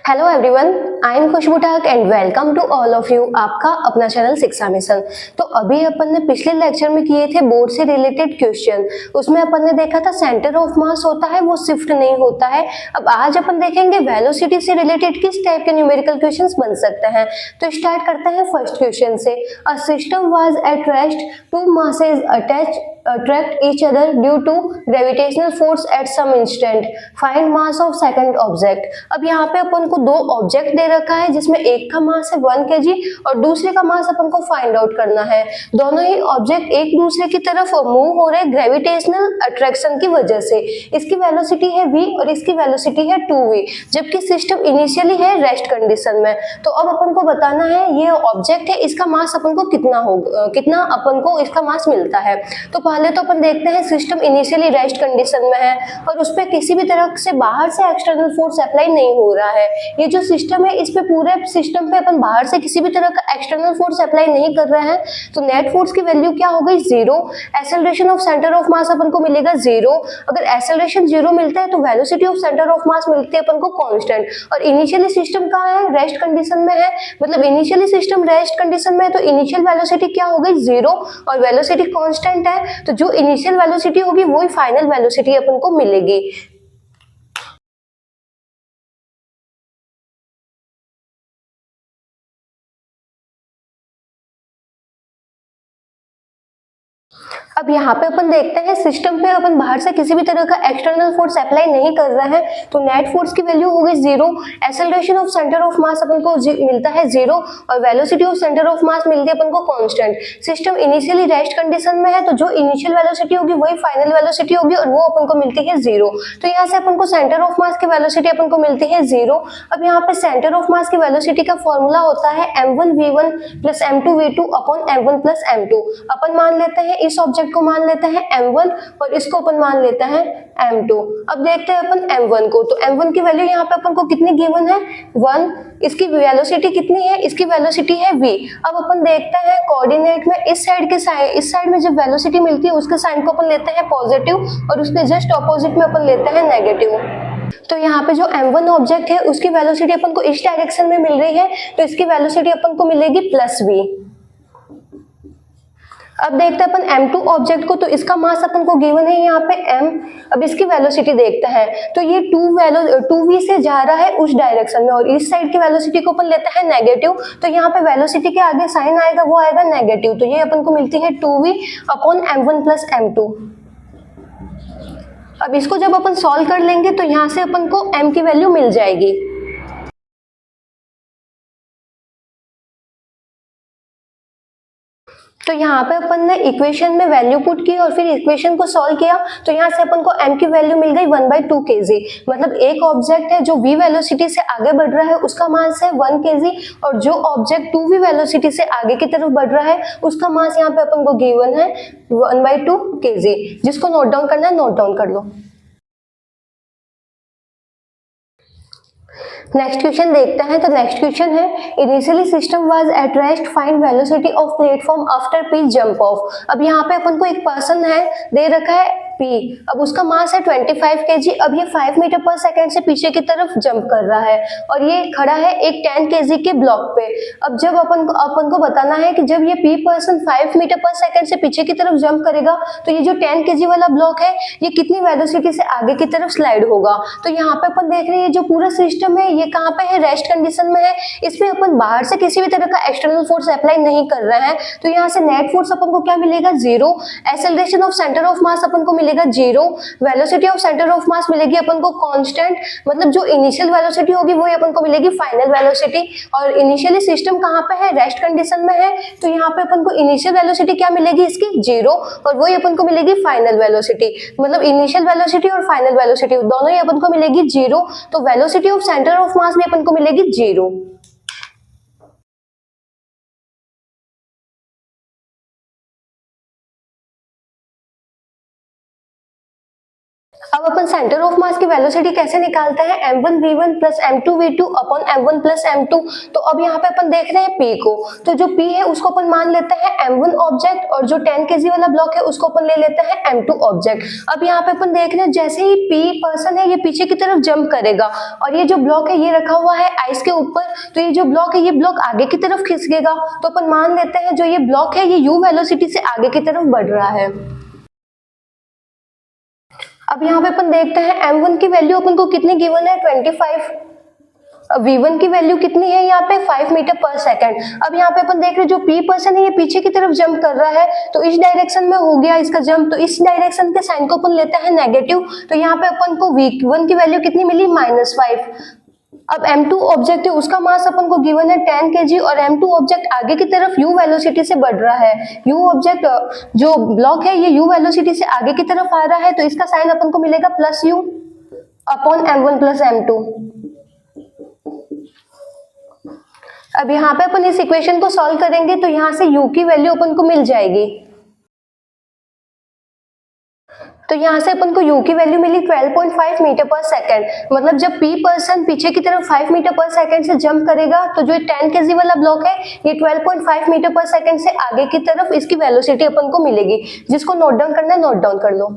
Hello everyone, I am Khushboo ठाक and welcome to all of you आपका अपना channel शिक्षा मिशन। तो अभी अपन ने पिछले लेक्चर में किए थे बोर्ड से रिलेटेड क्वेश्चन। उसमें अपन ने देखा था सेंटर ऑफ मास होता है वो शिफ्ट नहीं होता है। अब आज अपन देखेंगे वेलोसिटी से रिलेटेड किस टाइप के न्यूमेरिकल क्वेश्चंस बन सकते हैं। तो स्टार्ट करते हैं फर्स्ट क्वेश्चन से। A system was at rest, two masses attract each other due to gravitational force at some instant. Find mass of second object. अब यहाँ पे अपन को दो ऑब्जेक्ट दे रखा है जिसमें एक का मास है 1 kg और दूसरे का मास अपन को फाइंड आउट करना है। दोनों ही ऑब्जेक्ट एक दूसरे की तरफ मूव हो रहे ग्रेविटेशनल अट्रैक्शन की वजह से। इसकी वेलोसिटी है v और इसकी वेलोसिटी है 2v, जबकि सिस्टम इनिशियली है रेस्ट कंडीशन में। तो अब अपन को बताना है ये ऑब्जेक्ट है, इसका मास अपन को कितना होगा, कितना अपन को इसका मास मिलता है। तो पहले तो अपन देखते हैं सिस्टम इनिशियली रेस्ट कंडीशन में है और उस पे किसी भी तरह से बाहर से एक्सटर्नल फोर्स अप्लाई नहीं हो रहा है। ये जो सिस्टम है इस पे पूरे सिस्टम पे अपन बाहर से किसी भी तरह का एक्सटर्नल फोर्स अप्लाई नहीं कर रहे हैं। तो नेट फोर्स की वैल्यू क्या हो गई 0। Acceleration of centre of mass अपन को मिलेगा 0। अगर एक्सेलरेशन 0 मिलता है तो velocity of centre of mass मिलती है अपन को कांस्टेंट। और इनिशियली सिस्टम कहाँ है, रेस्ट कंडीशन में है, मतलब इनिशियली सिस्टम रेस्ट कंडीशन में है तो इनिशियल वेलोसिटी क्या हो गई 0 और वेलोसिटी कांस्टेंट है। तो जो इनिशियल वेलोसिटी होगी वही फाइनल वेलोसिटी अपन को मिलेगी। अब यहाँ पे अपन देखते हैं सिस्टम पे अपन बाहर से किसी भी तरह का एक्सटर्नल फोर्स अप्लाई नहीं कर रहे हैं तो नेट फोर्स की वैल्यू हो गई 0। Acceleration of centre of mass अपन को मिलता है 0 और velocity of centre of mass मिलती है अपन को constant. System initially rest condition में है तो जो इनिशियल वेलोसिटी होगी वही फाइनल वेलोसिटी होगी और वो अपन को मिलती है 0। तो यहाँ से अपन को सेंटर ऑफ मास की वेलोसिटी अपन को मिलती है 0। अब यहाँ पे सेंटर ऑफ मास की वेलोसिटी का फॉर्मूला होता है m1v1 plus m2v2 upon m1 plus m2। अपन मान लेते हैं इस ऑब्जेक्ट को मान लेते हैं m1 और इसको अपन मान लेते हैं m2। अब देखते हैं अपन m1 को, तो m1 की वैल्यू यहाँ पे अपन को कितनी गिवन है 1। इसकी वेलोसिटी कितनी है, इसकी वेलोसिटी है v। अब अपन देखते हैं कोऑर्डिनेट में इस साइड में जब वेलोसिटी मिलती है उसके साइन को अपन लेते हैं पॉजिटिव और उसके जस्ट ऑपोजिट में अपन लेते हैं नेगेटिव। तो यहाँ पे जो m1 ऑब्जेक्ट है उसकी वेलोसिटी अपन को इस डायरेक्शन में मिल रही है तो इसकी वेलोसिटी अपन को मिलेगी प्लस v। अब देखते हैं अपन m2 ऑब्जेक्ट को, तो इसका मास अपन को गिवन है यहाँ पे m। अब इसकी वेलोसिटी देखते हैं तो ये 2v से जा रहा है उस डायरेक्शन में और इस साइड की वेलोसिटी को अपन लेते हैं नेगेटिव। तो यहाँ पे वेलोसिटी के आगे साइन आएगा वो आएगा नेगेटिव, तो ये अपन को मिलती है 2v upon m1 plus m2। अब इसको जब अपन सॉल्व कर लेंगे तो यहाँ से अपन को m की वैल्यू मिल जाएगी। तो यहाँ पे अपन ने इक्वेशन में वैल्यू पुट की और फिर इक्वेशन को सॉल्व किया तो यहाँ से अपन को m की वैल्यू मिल गई 1/2 kg। मतलब एक ऑब्जेक्ट है जो v वेलोसिटी से आगे बढ़ रहा है उसका मास है 1 kg और जो ऑब्जेक्ट 2v वेलोसिटी से आगे की तरफ बढ़ रहा है उसका मास यहाँ पे अपन को गिवन है 1/2 kg। जिसको नोट डाउन करना है नोट डाउन कर लो। नेक्स्ट क्वेश्चन देखते हैं। तो नेक्स्ट क्वेश्चन है initially system was at rest, find velocity of platform after P jump of. अब यहाँ पे अपन को एक पर्सन है दे रखा है P, अब उसका मास है 25 kg। अब ये 5 मीटर पर सेकंड से पीछे की तरफ जंप कर रहा है और ये खड़ा है एक 10 kg के ब्लॉक पे। अब जब अपन को बताना है कि जब ये P पर्सन 5 मीटर पर सेकंड से पीछे की तरफ जंप करेगा तो ये जो 10 kg वाला ब्लॉक है ये कितनी वेलोसिटी से आगे की तरफ स्लाइड होगा। तो यहाँ पे अपन देख रहे हैं जो पूरा सिस्टम है ये कहाँ पे है, रेस्ट कंडीशन में है। इसमें अपन बाहर से किसी भी तरह का एक्सटर्नल फोर्स अप्लाई नहीं कर रहे हैं तो यहाँ से नेट फोर्स अपन को क्या मिलेगा 0। Acceleration of centre of mass अपन को मिलेगा 0। Velocity of centre of mass मिलेगी अपन को कांस्टेंट, मतलब जो इनिशियल वेलोसिटी होगी वही अपन को मिलेगी फाइनल वेलोसिटी। और इनिशियली सिस्टम कहाँ पे है, रेस्ट कंडीशन में है तो यहाँ पे अपन को इनिशियल वेलोसिटी क्या मिलेगी इसकी 0 और वही अपन को मिलेगी फाइनल वेलोसिटी। मतलब इनिशियल वेलोसिटी और फाइनल वेलोसिटी दोनों ही अपन को मिलेगी 0। तो वेलोसिटी ऑफ सेंटर ऑफ मास भी अपन को मिलेगी 0। अब अपन अपन सेंटर ऑफ मास की वेलोसिटी कैसे निकालते हैं, m1v1 plus m2v2 upon m1 plus m2। तो अब यहाँ पे अपन देख रहे हैं p को, तो जो p है उसको अपन मान लेते हैं m1 ऑब्जेक्ट और जो 10 kg वाला ब्लॉक है उसको अपन ले लेते हैं m2 ऑब्जेक्ट। अब यहाँ पे अपन देख रहे हैं जैसे ही p पर्सन है ये पीछे की तरफ जंप करेगा और ये जो ब्लॉक है ये रखा हुआ है आइस के ऊपर, तो ये जो ब्लॉक है ये ब्लॉक आगे की तरफ खिसकेगा। तो अपन मान लेते हैं जो ये ब्लॉक है ये u वेलोसिटी से आगे की तरफ बढ़ रहा है। अब यहाँ पे अपन देखते हैं m1 की वैल्यू अपन को कितनी गिवन है 25, v1 की वैल्यू कितनी है यहाँ पे 5 मीटर पर सेकंड। अब यहाँ पे अपन देख रहे हैं जो p पर्सन है ये पीछे की तरफ जंप कर रहा है, तो इस डायरेक्शन में हो गया इसका जंप, तो इस डायरेक्शन के साइन को अपन लेते हैं नेगेटिव। तो यहाँ पे अपन को v1 की वैल्यू कितनी मिली -5। अब m2 ऑब्जेक्ट है उसका मास अपन को गिवन है 10 kg और m2 ऑब्जेक्ट आगे की तरफ u वेलोसिटी से बढ़ रहा है। u ऑब्जेक्ट जो ब्लॉक है ये u वेलोसिटी से आगे की तरफ आ रहा है, तो इसका साइन अपन को मिलेगा plus u upon m1 plus m2। अब यहाँ पे अपन इस इक्वेशन को सॉल्व करेंगे तो यहाँ से u की वैल्यू अपन को मिल जाएगी। तो यहाँ से अपन को u की वैल्यू मिली 12.5 मीटर पर सेकंड। मतलब जब p पर्सन पीछे की तरफ 5 मीटर पर सेकंड से जंप करेगा तो जो 10 kg वाला ब्लॉक है ये 12.5 मीटर पर सेकंड से आगे की तरफ इसकी वेलोसिटी अपन को मिलेगी, जिसको नोट डाउन करना है नोट डाउन कर लो।